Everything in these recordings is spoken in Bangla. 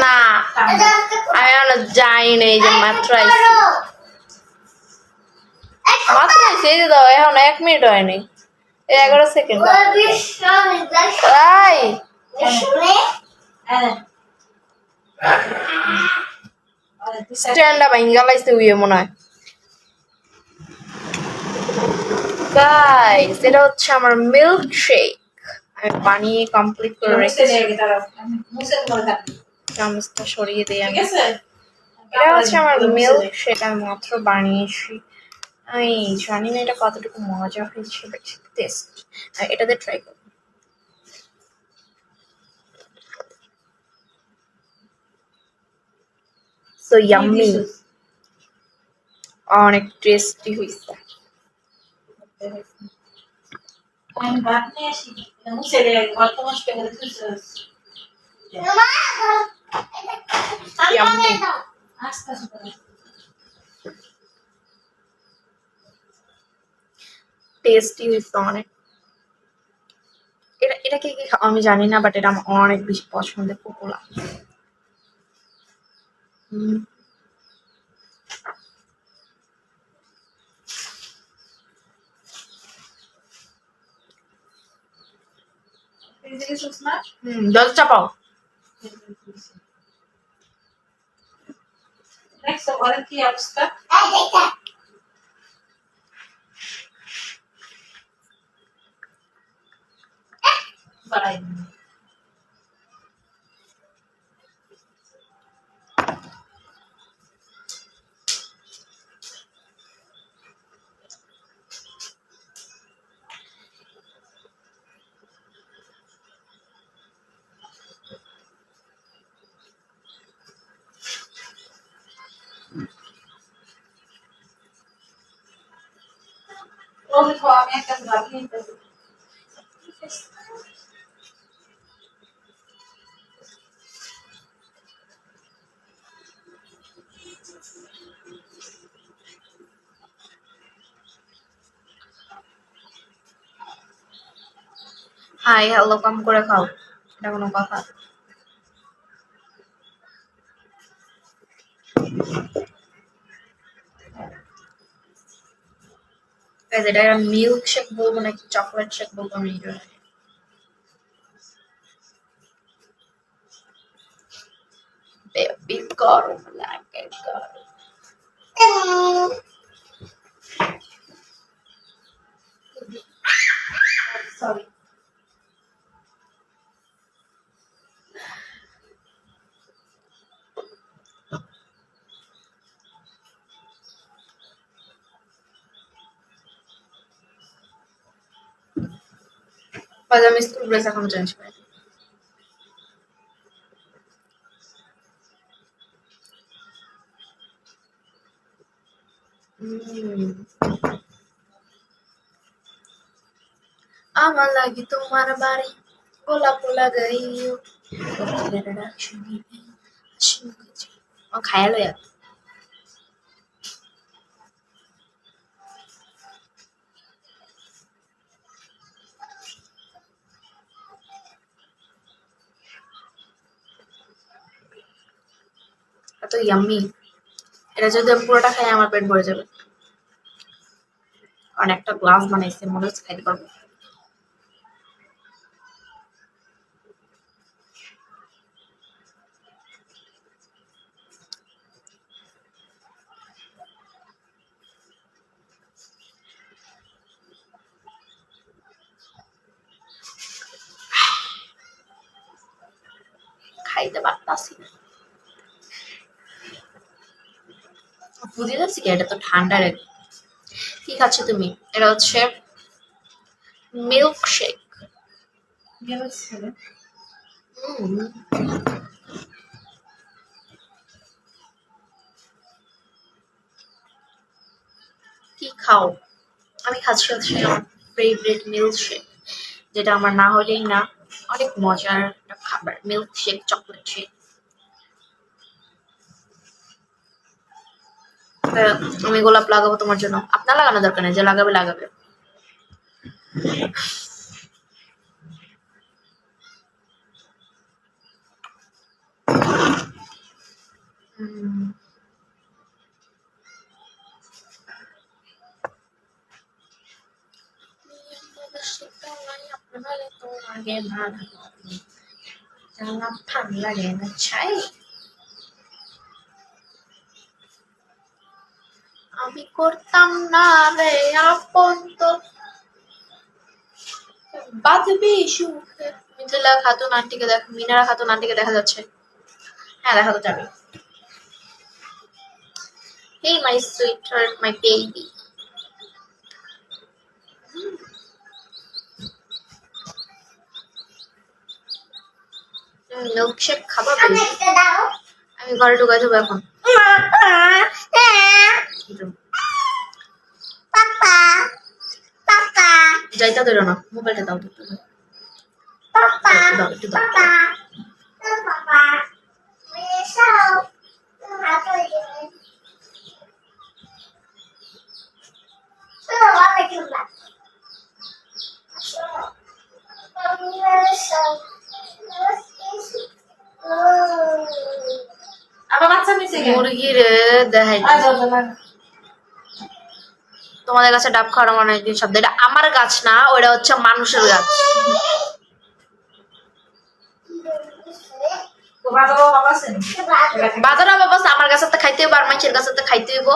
না আমি এখনো যাই না, এই যে মাত্র আইছি, মাত্র আইছি, এই যে দাও, এখন 1 মিনিট হয়নি, 11 সেকেন্ড। তাই স্ট্যান্ডটা ভাঙ্গা লাইছে উইয়ে মনে হয়। গাইস এটা হচ্ছে আমার মিল্ক শেক, আমি বানিয়ে কমপ্লিট করে রেখেছি। চামচটা সরিয়ে দিই আমি। এটা হচ্ছে আমার মিল্ক শেক, আমি মাত্র বানিয়েছি। আমি জানি না এটা কতটুকু মজা হয়েছে, টেস্ট এটাতে ট্রাই করব। সো ইয়াম্মি, অনেক টেস্টি হয়েছে। আমি ভাত নিয়ে আসি, ছেলে বর্তমান পেলে ইয়াম্মি টেস্টি হয়েছে অনেক। এটা কি কি আমি জানি না, বাট এটা আমার অনেক বেশি পছন্দের, পপুলার। জল চাপাও। কি অবস্থা? বাড়াই আমি একটা ভাত নিতে হাই হ্যালো কম করে খাও, এটা কোনো কথা? এটা মিল্ক শেক বলবো নাকি চকলেট শেক বলবো আমি এটা জানি না। বেবি গরম লাগে গরম। সরি আমি স্কুল ড্রেস এখনো চেঞ্জ করি। আমার লাগি তোমার বাড়ি গোলাপ লাগাইও, খায়া লয়া এত ইয়াম্মি। এটা যদি আমি পুরোটা খাই আমার পেট ভরে যাবে, কারণ একটা গ্লাস বানাইছে, মনে হচ্ছে খাইতে পারবো। খাইতে পারতাছি না, বুঝে যাচ্ছি কি এটা তো ঠান্ডা রে। কি খাচ্ছ তুমি? এটা হচ্ছে মিল্ক শেক। কি খাও? আমি খাচ্ছি হচ্ছে আমার ফেভারিট মিল্ক শেক, যেটা আমার না হলেই না, অনেক মজার একটা খাবার, মিল্ক শেক, চকলেট শেক। আমি গোলাপ লাগাবো তোমার জন্য, আপনার লাগানো দরকার নেই, যে লাগাবে লাগাবে। লাগে না জানা ভাল লাগে না চাই আমি করতাম না রে আপন তো বাঁধবি সুখে মিথিলা খাতুন আন্টিকে দেখ মিনারা খাতুন আন্টিকে দেখা যাচ্ছে হ্যাঁ দেখা তো যাবে Hey my sweetheart my baby milkshake খাবা baby? আমি ঘরে ঢুকাই দেবো এখন যাইতা ধরো না মোবাইলটা দাও তো একটু দাও একটু দাও আবার বাচ্চা নিচে গেল মুরগির দেখাই তোমাদের কাছে ডাব খাওয়ার মনে হয় শব্দ এটা আমার গাছ না ওটা হচ্ছে মানুষের গাছ তো বাবা বাবা আছেন বাজারে বাবা আমার কাছে তো খাইতে হইব আর মানুষের কাছে তো খাইতে হইব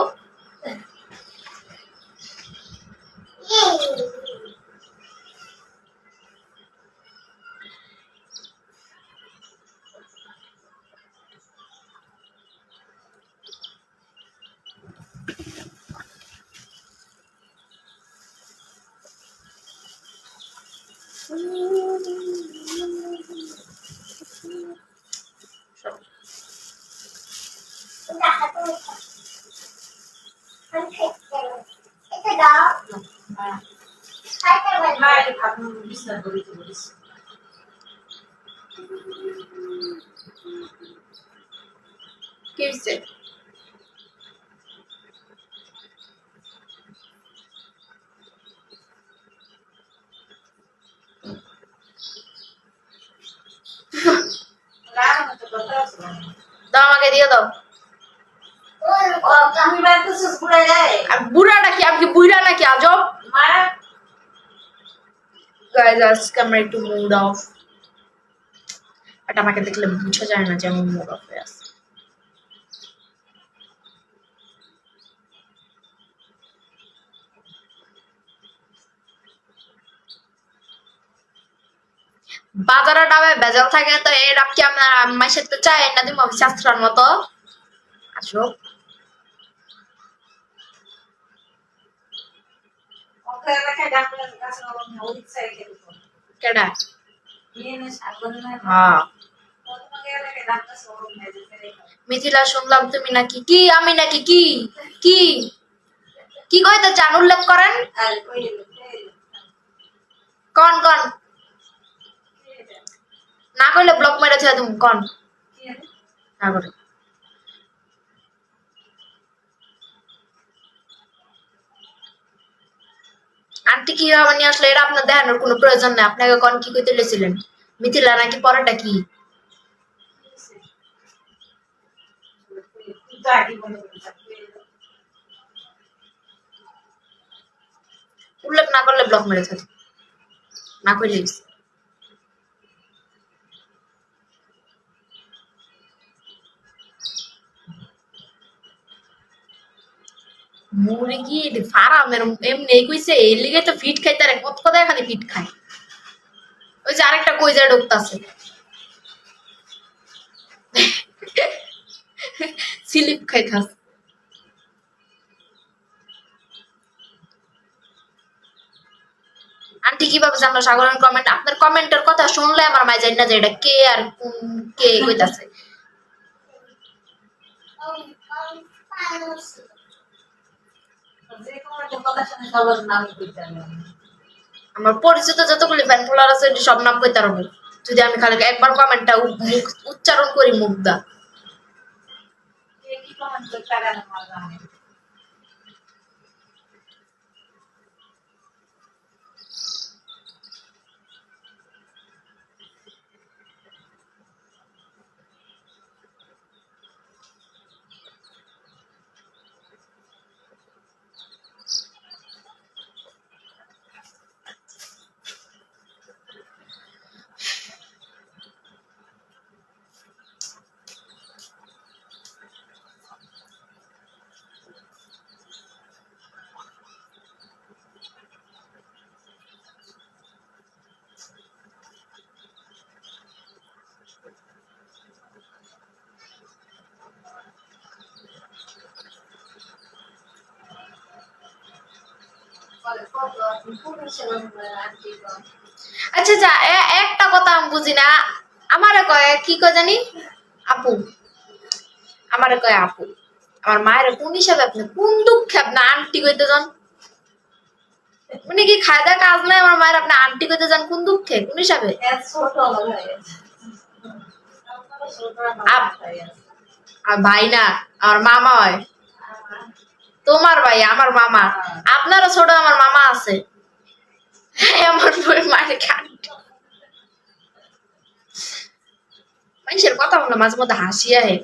ভাই আপনি বিস্তার করে বলিস কি হইছে দাও আমাকে দিয়ে দাও তুমি বাড়তেছিস বুড়া যায় আর বুড়াটা কি আপনি বুড়া নাকি আজব মারা গাইজ আজকে আমরা একটু মুড অফ বাট আমাকে দেখলে বুঝা যায় না যে আমি মুড অফ হয়ে আছি বাজারে ডাবে ভেজাল থাকে তো এই ডাব কি আমরা মাইসের তো চাই না তুমি শাস্ত্রের মতো আসো ওকে এলাকায় ডাক্তারের কাছে ওদিক সাইড খেতে কেডা নিয়ে সাবধান না হ্যাঁ তোমাকে এলাকায় ডাক্তার সব মেজে ফেলে মিথিলা শুনলাম তুমি নাকি কি আমি নাকি কি কি কি কইতে চান উল্লেখ করেন আর কই কোন কোন না কইলে ব্লক মেরে ছেড়ে তুমি কোন না করে আন্টি কি ভাবে নিয়ে আসলে এটা আপনার দেখানোর কোনো প্রয়োজন নেই আপনাকে কোন কি কইতে লেছিলেন মিথিলা নাকি পরেটা কি উল্লেখ না করলে ব্লক মেরে ছেড়ে না কইলে মুরগির ফার্মের এমনি কইছে এই লিগে তো ফিট খাইতে রে কত কথা খালি ফিট খায় ওই যে আরেকটা কই যায় ঢুকতাছে স্লিপ খাইতাস আন্টি কিভাবে জানলো সাগরের কমেন্ট আপনার কমেন্টের কথা শুনলে আমার মাই জানি না যে এটা কে আর কে কইতাছে আমার পরিচিত যতগুলি ফ্যান ফলোয়ার আছে সব নাম কইতে পারবো যদি আমি খালি একবার কমেন্টটা উচ্চারণ করি মুখ দা আচ্ছা আচ্ছা একটা কথা আমি বুঝি না, আমারে কয় কি কয় জানি আপু, আমারে কয় আপু, আমার মায়ের কোন হিসাবে আপনি কোন দুঃখে আপনি আন্টি কইতে যান? মানে কি খায় দায় কাজ নাই, আমার মায়ের আপনি আন্টি কইতে যান কোন দুঃখে কোন হিসাবে? আর ভাই না, আমার মামা হয়। তোমার ভাই আমার মামা, আপনারও ছোট আমার মামা আছে। আমার মায়ের আন্টি, মানুষের কথা বলে মাঝে মধ্যে হাসি আহে।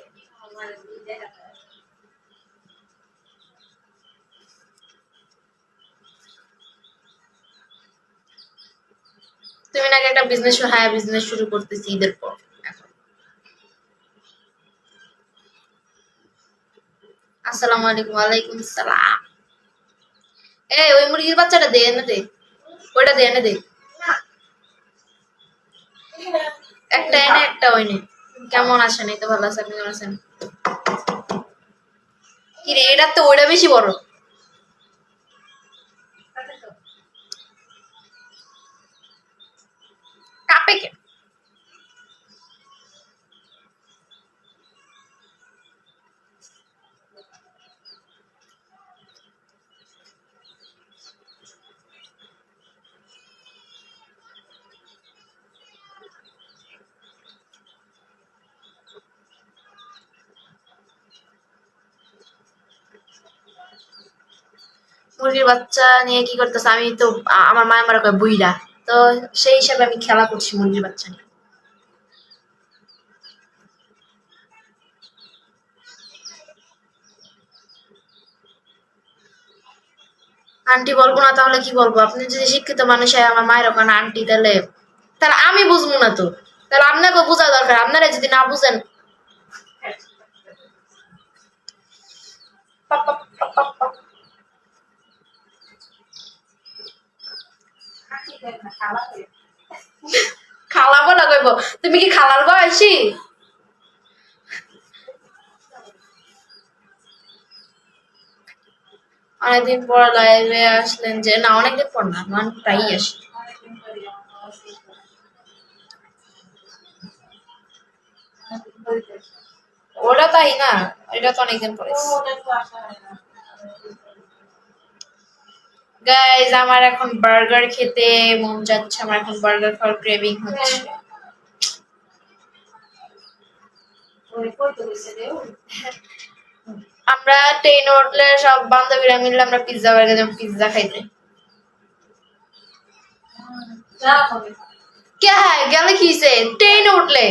তুমি নাকি একটা বিজনেস, হ্যাঁ বিজনেস শুরু করতেছি ঈদের পর। এখন আসসালামু আলাইকুম। ওয়ালাইকুম সালাম। এই ওই মুরগির বাচ্চাটা দে, এনে দে, ওইটা দে, এনে দে, একটা এনে একটা ওই নে। কেমন আছেন? এই তো ভালো আছে, আপনি কেমন আছেন? কি রে, এটা তো ওইটা বেশি বড়। কাপে কে? মুরগির বাচ্চা নিয়ে কি করতেছে? আমি তো আমার মা আমার কয় বুইড়া, তো সেই হিসাবে আমি খেলা করছি মুরগির বাচ্চা নিয়ে। আন্টি বলবো না তাহলে কি বলবো? আপনি যদি শিক্ষিত মানুষ হয় আমার মায়ের ওখানে আন্টি, তাহলে তাহলে আমি বুঝবো না তো, তাহলে আপনাকে বোঝা দরকার, আপনারা যদি না বুঝেন। খালা বলা কইব, তুমি কি খালার বয়সী? অনেকদিন পর লাইভে আসলেন যে? না অনেকদিন পর না, আমি প্রায়ই আসি। ওটা তাই না, এটা তো অনেকদিন পরে। গাইজ আমার এখন বার্গার খেতে মন যাচ্ছে, আমার এখন বার্গার খাওয়ার ক্রেভিং হচ্ছে। আমরা ট্রেনে উঠলে সব বান্ধবীরা মিললে আমরা পিৎজা বার্গার যাবো পিৎজা খাইতে। কে হ্যাঁ গেলে কিসে? ট্রেনে উঠলে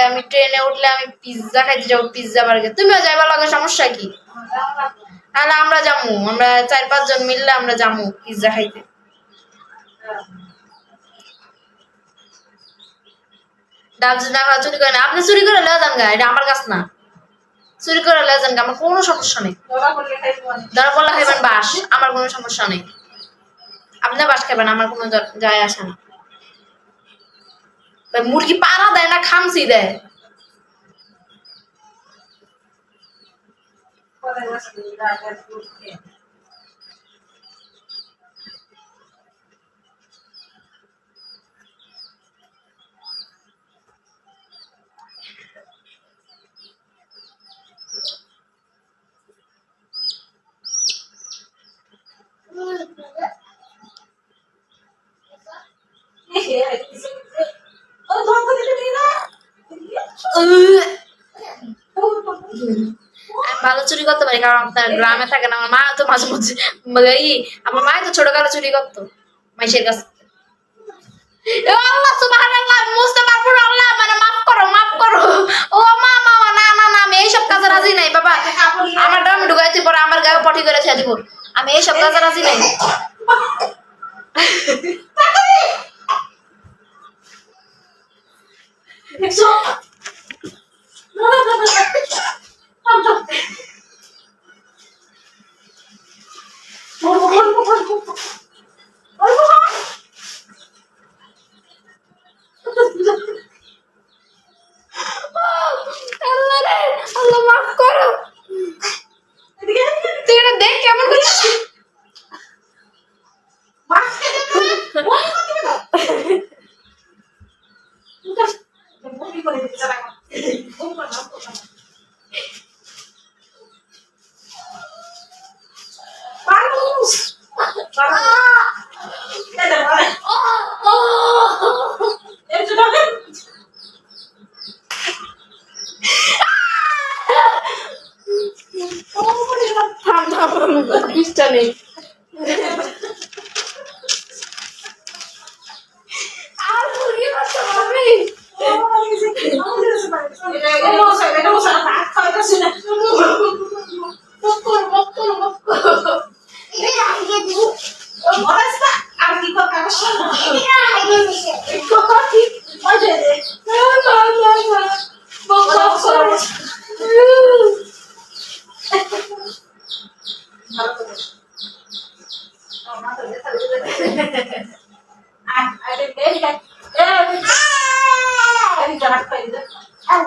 আমি ট্রেনে উঠলে আমি পিৎজা খাইতে যাবো, পিৎজা বার্গার। তুমিও যাইবার লাগে, সমস্যা কি? তাহলে আমরা যাবো, আমরা 4-5 জন মিললে আমরা যাবো পিৎজা খাইতে। ডাব যদি না চুরি করে না, আপনি চুরি করে লেও যান গা, এটা আমার কাছ না। চুরি করে লেও যান গা, আমার কোনো সমস্যা নেই। ধরা পড়লে খাইবেন বাস, আমার কোনো সমস্যা নেই। আপনি বাস খাবেন, আমার কোনো যায় আসে না। মুরগি পাড়া দেয় না খামচি দেয়? ভালো চুরি করতে পারি, কারণ আপনার গ্রামে থাকে না। আমার মা তো মাঝে মাঝে আমার মা তো ছোটকালে চুরি করতো মাইশের কাছে। আল্লাহ সুবহানাল্লাহ, বুঝতে পারবো না। আল্লাহ মানে মাফ করো, মাফ করো। ও মা মা না না না, আমি এইসব কাজে রাজি নাই বাবা। আমার ডাম ঢুকাইতে পরে আমার গায়ে পটি করে ছেড়ে দিব, আমি এইসব কাজে রাজি নাই। বরাসটা আর কি কথা বলছ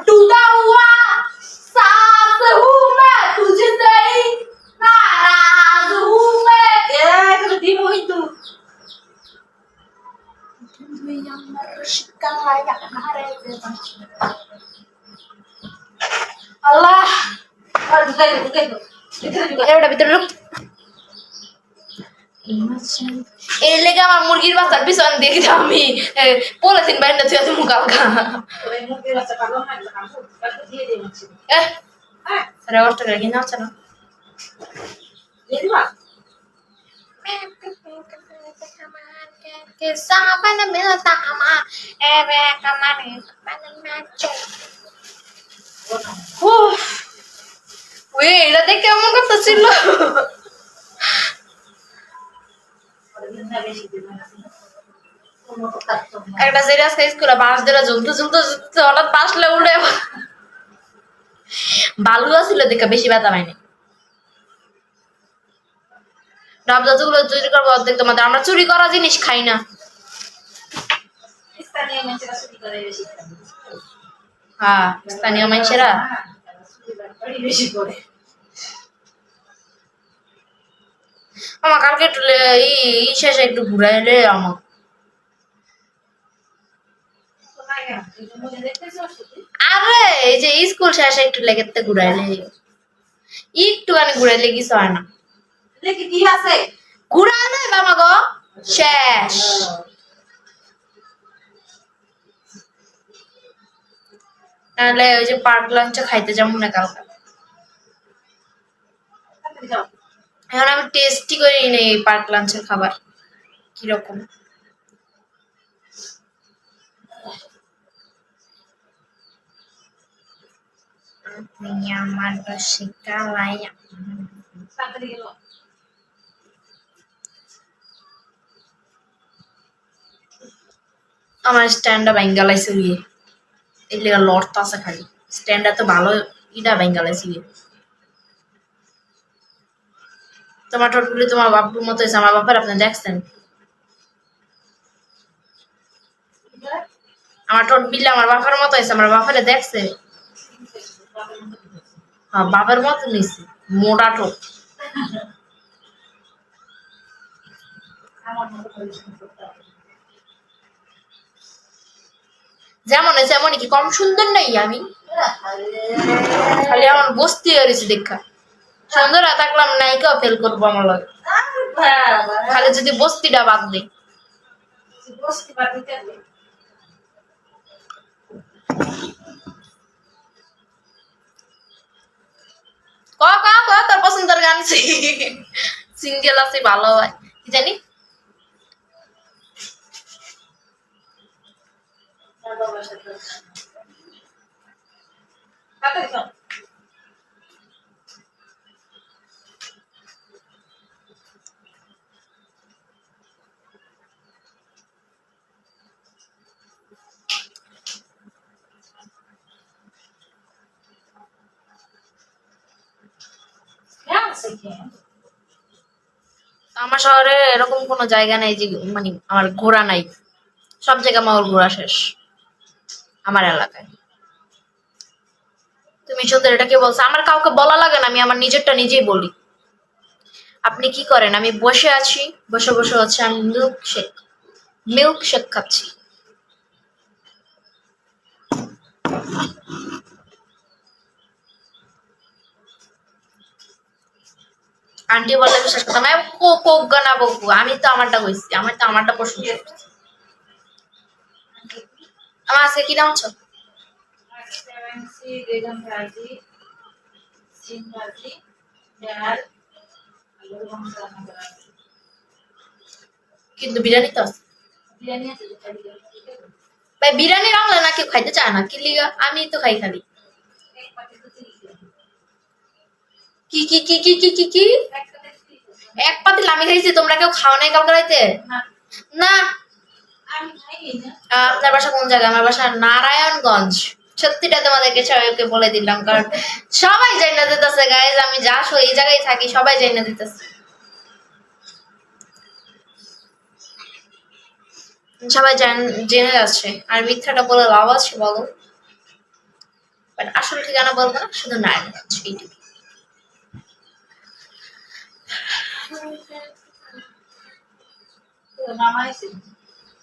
टूटा हुआ सांस हूँ मैं तुझसे ही नाराज हूँ मैं আল্লাহ এর ভিতরে ঢুক। এর লেগে আমার মুরগির বাচ্চার পিছন দেখি আমি পলিথিন বাইরে তুই আছে মুখ আলগা রে অষ্ট করে কিনা হচ্ছে না que saben me la tama eve kamane kamane macho ওই এটা দেখে কেমন কথা ছিল একটা সিরিয়াস কেস করে বাস ধরে ঝুলতে ঝুলতে ঝুলতে হঠাৎ পাশলে উঠে বালু ছিল দেখে বেশি ব্যথা পাইনি ডাব যতগুলো চুরি করবো অর্ধেক তোমাদের আমরা চুরি করা জিনিস খাই না হ্যাঁ স্থানীয় মানুষেরা আমার কালকে একটু শেষে একটু ঘুরাইলে আমার আরে এই যে স্কুল শেষে একটু লেগে ঘুরাইলে একটুখানি ঘুরাইলে কিছু হয় না কি আছে ঘুরাইলে বাবা গো শেষ নাহলে ওই যে পার্ক লাঞ্চ খাইতে যাবো না কালকে এখন আমি টেস্টি করি নেই পার্ক লাঞ্চের খাবার কিরকম আমার শিকালাই আমার স্ট্যান্ডটা বেঙ্গালাইছে গিয়ে এই লেগে লড়তে আছে খালি স্ট্যান্ডটা তো ভালো ইটা বেঙ্গালাইছে গিয়ে তোমার ঠোঁটগুলি তোমার বাপুর মতো হয়েছে আমার বাবার আপনি দেখছেন আমার ঠোঁট বিলে আমার বাবার মতো হয়েছে আমার বাবারে দেখছে হ্যাঁ বাবার মতো নিয়েছে মোটা ঠোঁট যেমন হয়েছে এমনই কি কম সুন্দর নাই আমি খালি আমার বসতে হয়েছে দেখা সুন্দর থাকলাম নায়িকাও ফেল করবো আমার লাগে খালি যদি বস্তিটা বাদ দিই তোর পছন্দের গান সিঙ্গেল আছে ভালো হয় কি জানি আমার শহরে এরকম কোনো জায়গা নাই যে মানে আমার ঘোরা নাই সব জায়গা আমার ঘোরা শেষ আমার এলাকায় তুমি সুন্দর এটা কে বলছো আমার কাউকে বলা লাগে না আমি আমার নিজেরটা নিজেই বলি আপনি কি করেন আমি বসে আছি বসে বসে হচ্ছে আমি মিল্ক শেক খাচ্ছি আন্টি বললে বিশ্বাস করতাম কোক গানা বকবো আমি তো আমারটা কইছি আমারটা পছন্দ আমার আজকে কি নাম হচ্ছে বেগুন ভাজি সিম ভাজি ডাল আলুর ভর্তা কিন্তু বিরিয়ানি তো আছে বিরিয়ানি আছে ভাই বিরিয়ানি রাখলে না কেউ খাইতে চায় না কি লিগা আমি তো খাই খালি কি কি কি কি কি কি কি এক পাতিল আমি খাইছি, তোমরা কেউ খাও নাই কালকে রাইতে? না না। আমি খাইনি না। আপনার বাসা কোন জায়গায়? আমার বাসা নারায়ণগঞ্জ। সত্যিটা তোমাদেরকে সবাইকে বলে দিলাম, কারণ সবাই জানা দিতেছে গাইজ, আমি যা এই জায়গায় থাকি সবাই জানা দিতেছে, সবাই জেনে যাচ্ছে। আর মিথ্যাটা বলে লাভ আছে বলো? বাট আসল ঠিকানা বলবো না, শুধু নারায়ণগঞ্জ এইটুকু। তো মামা এসে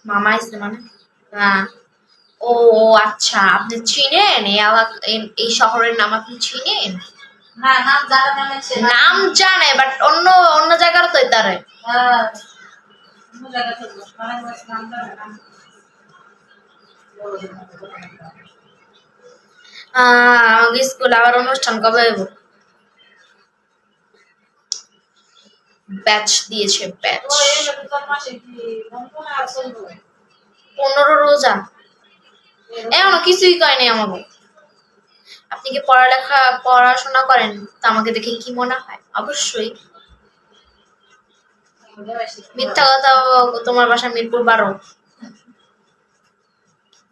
মামা এসে মানে? না। ও আচ্ছা, আপনি চিনেন এই শহরের নাম আপনি চিনেন? না নাম জানা নাম এসে নাম জানে, বাট অন্য অন্য জায়গার তো তারে। অন্য জায়গা থেকে মানে নাম জানে না। আমাকে স্কুল আবার অনুষ্ঠান কবে হইব? ব্যাচ দিয়েছে, ব্যাচ। তো এই রমজান মাসে কি রমজান আর চলবে? 15 রোজা এখনো কিছুই কয়নি আমাকে। আপনি কি পড়াশোনা করেন? তা আমাকে দেখে কি মনে হয়? অবশ্যই। মিথ্যা কথা। তোমার বাসা মিরপুর 12।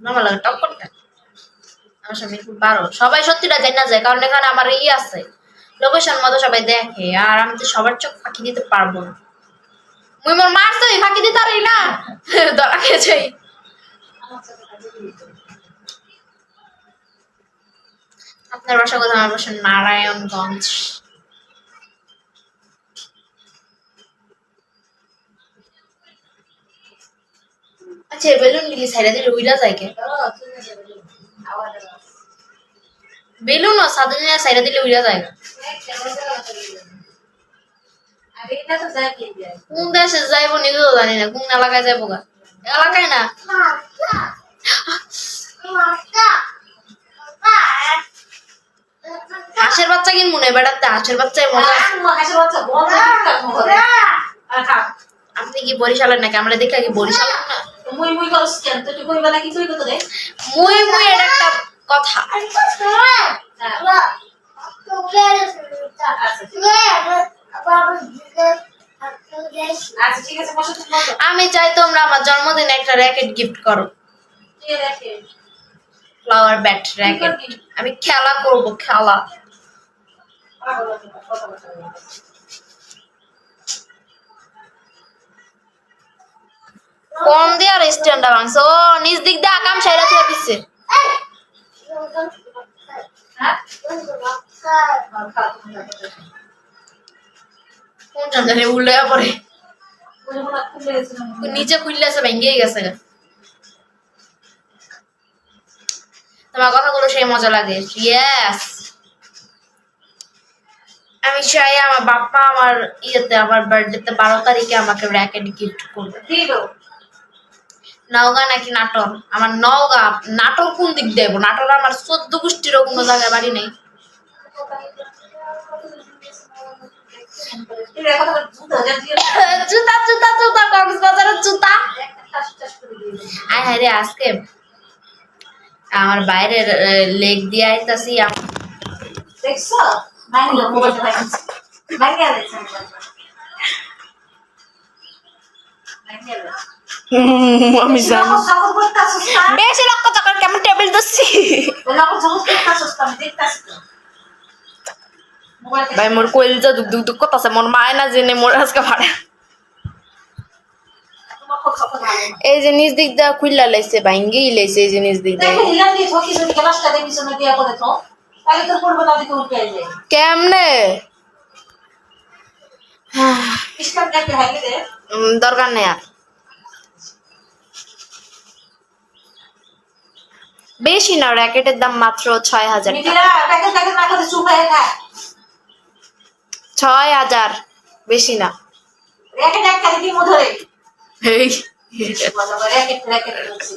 আমার লাগে টক্করটা। আমার বাসা মিরপুর 12। সবাই সত্যিটা জানা যায়, কারণ এখানে আমার আছে লোকেশন মতো সবাই দেখে, আর আমি তো সবার চোখ ফাঁকি দিতে পারবো না। মুই মোর মারছি ফাঁকি দিতে পারি না। ধরা খেয়েছে। আপনার বাসা কোথায়? আমার বাসা নারায়ণগঞ্জ। আচ্ছা, বেলুন গুলি সাইডে দিলে উইরা যায় কে? বেলুন ও সাদুনিয়া সাইডে দিলে উইরা যায়। কোন দেশে যাইবো নিজেও জানি না, কোন এলাকায় যাইবো গা? এলাকায় না, হাঁসের বাচ্চা কিনবো না বেড়াতে। হাঁসের বাচ্চায় মজা। আপনি কি বরিশালের নাকি? আমরা দেখে কি বরিশাল না? মুই মুই করছ কেন? তো তুই কইবা নাকি তুই কত রে? মুই মুই এটা একটা কথা। আচ্ছা ঠিক আছে বসো তুমি বসো। আমি চাই তোমরা আমার জন্মদিনে একটা র্যাকেট গিফট করো। কে রাখে? Flower bat racket. আমি খেলা করব, খেলা। কম দিয়ে আর স্ট্যান্ডা ভাঙছে। ও নিজ দিক দিয়ে আকাম সাইরা থেকে দিচ্ছে। হ্যাঁ? কোন জানে উল্লে পড়ে ওই মনে খুলে গেছে না। নিচে খুললে আছে, ভেঙে গেছে। তোমার কথাগুলো সেই মজা লাগে। ইয়েস, আমি চাই আমার বাপ্পা আমার আমার বার্থডেতে 12 তারিখে আমাকে র্যাকেট গিফট করবে। দিলো। নওগাঁ নাকি নাটোর? আমার নওগাঁ। নাটোর কোন দিক দেবো? নাটোর আমার 14 গোষ্ঠীরও কোনো জায়গায় বাড়ি নেই। জুতা জুতা জুতা, কক্সবাজারের জুতা। আয় হায় রে, আজকে আমার বাইরের লেগ দিয়ে আইতাছি। দেখছো? মাইন্ডে মোবাইল রাখছি। মাইন্ডে আছে। আমি জানি সাপোর্ট করতেছস না? বেশি রক্ত চক্কর কেমন টেবিল দছি। বলা কো সাপোর্ট করতেছস না? আমি দেখতাছি তো। মোবাইল ভাই মোর কইলজা দুক দুক দুক করতেছে। মোর মায় না জেনে মোর আজকে ভাড়া। তোমার খুব সাপোর্ট ভালো না। এই যে নিজ দিক দা খুইলা লাইছে, ভাঙ্গেই লাইছে। এই যে নিজ দিক দা দেখো হিলাম দিয়ে ঠকি যদি ক্লাসটা দেবি শুনে দিয়া করে তো তাহলে তোর পড়বে না দিকে উঠে যায়। কেমনে? ইসলাম দেখতে হাইলে দে। দরকার নেই আর। বেশি না, র্যাকেটের দাম মাত্র 6000 টাকা। মিটিরা প্যাকেট প্যাকেট না করে চুপ হয়ে খা। 6000, বেশি না। র্যাকেট এক খালি দিমু ধরে। এই বলা করে র্যাকেট র্যাকেট বলছি।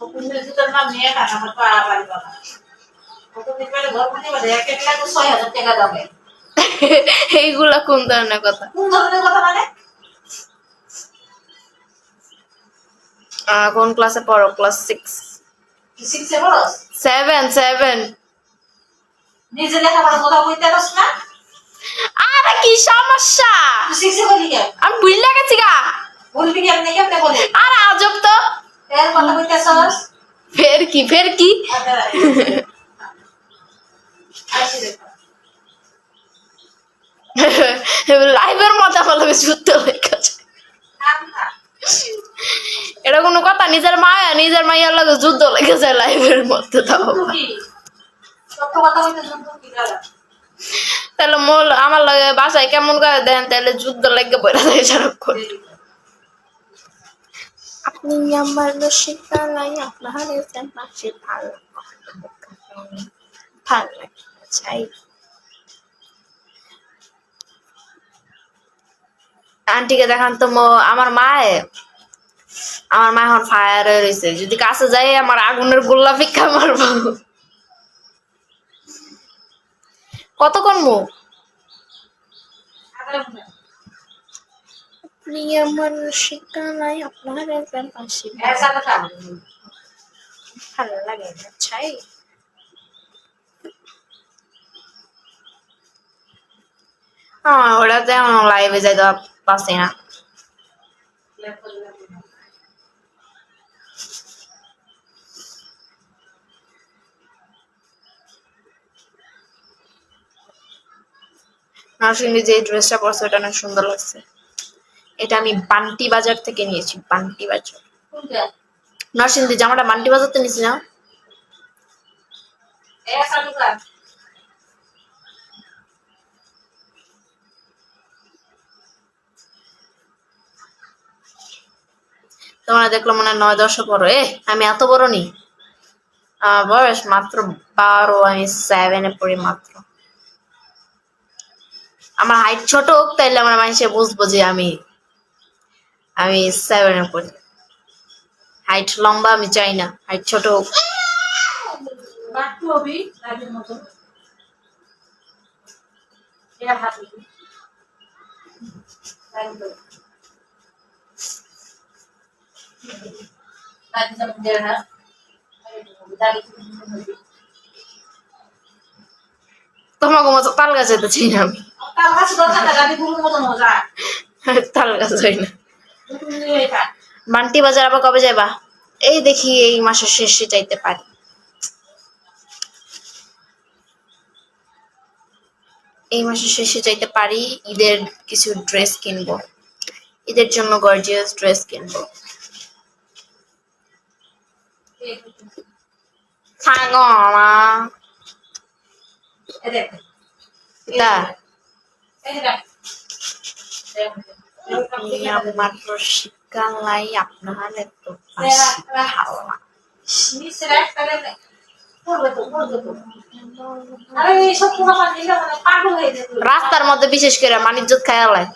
ওকুনের জুতার নাম নিয়ে খা আমার পা বাড়ি বাবা। ওকুনের পেলে ঘর মানে র্যাকেট লাগবে 6000 টাকা দামে। এইগুলা কোন ধরনের কথা? কোন ধরনের কথা মানে? কোন ক্লাসে পড়ো? ক্লাস 6। কি শিখছে বলস? 7। নিজে লেখাপড়া কথা বলতে পারছ না? আরে কি সমস্যা? তুই শিখছি বলি কেন? আমি ভুলে গেছি গা। বলবি কেমনে কেমনে বলে? আর আজব তো। এর কথা বলতেছস? ফের কি আসি দেখো। লাইভের মধ্যে আমার লগে যুদ্ধ হয়ে গেছে। আমা এটা কোনো কথা? নিজের মাইয়ার লগে যুদ্ধ লেগে যায় লাইভের মধ্যে তাও। যুদ্ধ কি? সত্য কথা বলতে যুদ্ধ কি দাদা? তাহলে আমার লগে বাসায় কেমন করে দেন, তাহলে যুদ্ধ লেগে পড়ে যায় সারাক্ষণ। আপনি আমার রসিকালাই আপনার পাশে ভালো লাগে চাই। আন্টিকে দেখান তো আমার মা এখন ফায়ার হয়ে রয়েছে, যদি কাছে যাই আমার আগুনের গোল্লা ফিক্কা মারবো। কতক্ষণ মুখ আপনি আমার রসিকালাই আপনার পাশে ऐसा बता ভালো লাগে না চাই। ওটাতে লাইভে যাইতে পারছি না। নার্সিংয়ে যে ড্রেসটা পরছে ওটা অনেক সুন্দর লাগছে। এটা আমি বান্টি বাজার থেকে নিয়েছি, বান্টি বাজার। নার্সিংয়ে জামাটা বান্টি বাজার থেকে নিয়েছি না? ऐसा बता তোমরা দেখলো মনে হয় 9-10 বড়। আমি এত বড় নি। বয়স মাত্র 12, আমি 7 এ পড়ি মাত্র। আমার হাইট ছোট হোক তাইলে আমার মানুষে বুঝবো যে আমি 7 এ পড়ি। হাইট লম্বা আমি চাই না, হাইট ছোট হোক। बात तो अभी राजी मत हो क्या हाथ में राजी तो राजी सब दे रहा राजी তোমাকে মতো তাল গাছ যেতে চাই না আমি। का हाथ दोता था राजी पूर्ण मत हो जा তাল গাছ চাই না। तू नहीं था বান্টি বাজার আবার কবে যাইবা? এই দেখি এই মাসের শেষে যাইতে পারি। এই মাসের শেষে যাইতে পারি। ঈদের কিছু ড্রেস কিনবো, ঈদের জন্য গর্জিয়াস ড্রেস কিনবো। থাকো মা। ये देख তা ये देख আপনি আমার রসিকালাই আপনার এত तेरा ভালো লাগে। मिसरा करे পড়বে তো আরে এই সব পুরো পানি দিলে মানে পাগল হয়ে যাবে রাস্তার মধ্যে বিশেষ করে মানিজ্জত খায়ালায়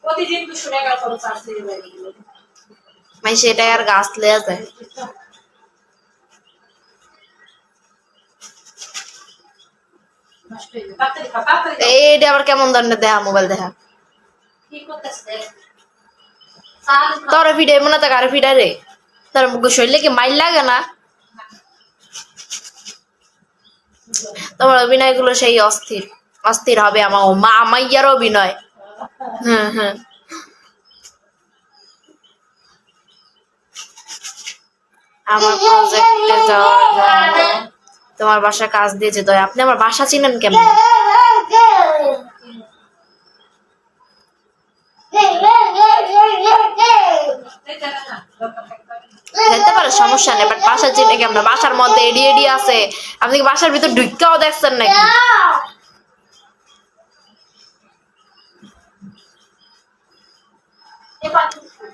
প্রতিদিন 200 টাকা খরচ আছে মাই সেটা আর গাছ লেয়া যায়। নষ্ট হয়ে যাবে তাড়াতাড়ি খা তাড়াতাড়ি এইটা আবার কেমন ধরনের দেখা মোবাইল দেখা? কি করতেছ সাল তোর ভিডিও মনে তো কার ভিডিও রে? তোর মুখ শরীরে কি মাইল লাগে না? তোমার অভিনয় গুলো সেই অস্থির অস্থির হবে। আমাইয়ার অভিনয়। হ্যাঁ হ্যাঁ। আমার প্রজেক্টে যাওয়ার জন্য তোমার বাসা কাজ দিয়েছে দয়া। আপনি আমার বাসা চিনেন কেমন? যেতে পারে সমস্যা নেই, বাট বাসা চিনে কেমন? বাসার মধ্যে এডি এডি আছে, আপনি কি বাসার ভিতর ঢুকাও দেখছেন নাকি?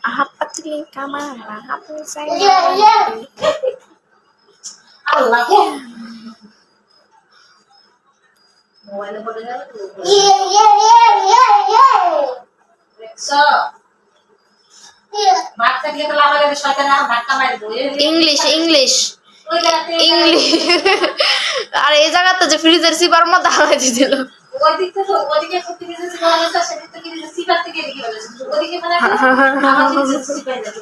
আহাপাতলি কামারা আপনি চাই আল্লাহ মোবাইলে পড়ে যাবে তো দেখছো মারতে গিয়ে তো লাভ লাগে শয়তান আর ধাক্কা মারি দেবে ইংলিশ ইংলিশ ওই জায়গাতে ইংলিশ। আর এই জায়গাতে যে ফ্রিজের সিপার মধ্যে হারাই দিছিল। ওই দিক থেকে ওদিকে সত্যি কিছু বলা হচ্ছে সেদিক থেকে কিছু সিপার থেকে এদিকে বলেছে ওদিকে মানে আমার কিছু সিপার যাচ্ছে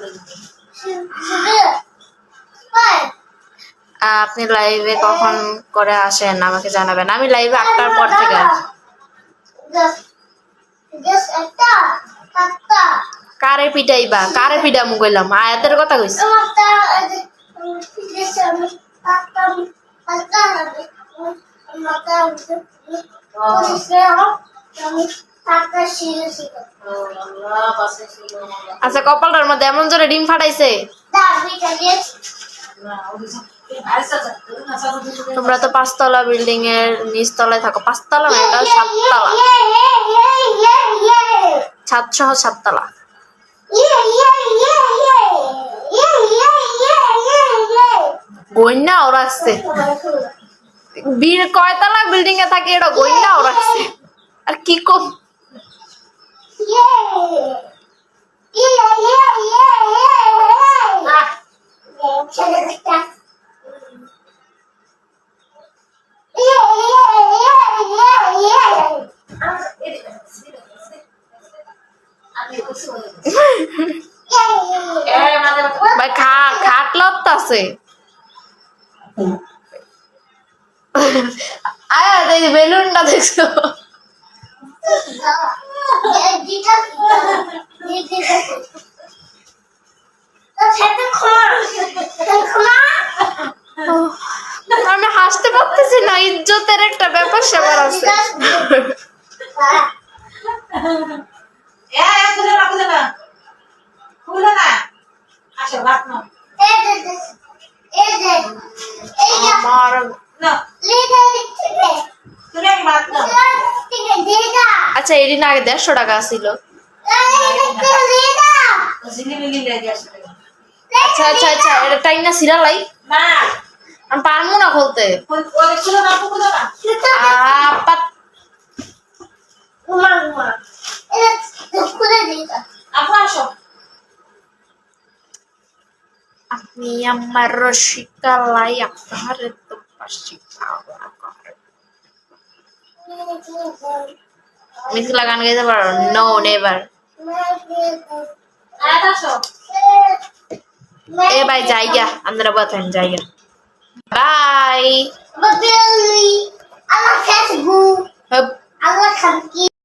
আপনি লাইভে কখন করে আসেন আমাকে জানাবেন। আমি লাইভে 8টার পর থেকে আসি। কারে পিটাইবা? কারে পিটামু কইলাম? আয়াতের কথা কইছি। আল্লাহ বাসে ছিল আচ্ছা, কপালটার মধ্যে এমন জোরে ডিম ফাটাইছে। না ওদিকে আইসা যা না সাথে দিতে তোমরা তো 5তলা বিল্ডিং এর নিচ তলায় থাকো। 5তলা না, এটা 7তলা, ছাদ সহ 7তলা। গইন্না ওরা আসছে। কয়তলা বিল্ডিং এ থাকে এটা গইন্না ওরা আসছে। আর কি কম ভাই, খাট লত্তাছে। আয়া এই বেলুনটা দেখছো? আমি হাসতে পারতেছি না, ইজ্জতের একটা ব্যাপার স্যাপার আছে। আমার আচ্ছা, এদিন আগে 150 টাকা ছিল। আচ্ছা আচ্ছা আচ্ছা, এটা টাইনা সিরালাই আমি পারবো না খুলতে। আপাত আপনি আমার রসিকালাই আপনার তো পাশি মিথিলা গান গাইতে পারো? No never. এ ভাই জায়গা, আপনারা বলেন জায়গা। বাই।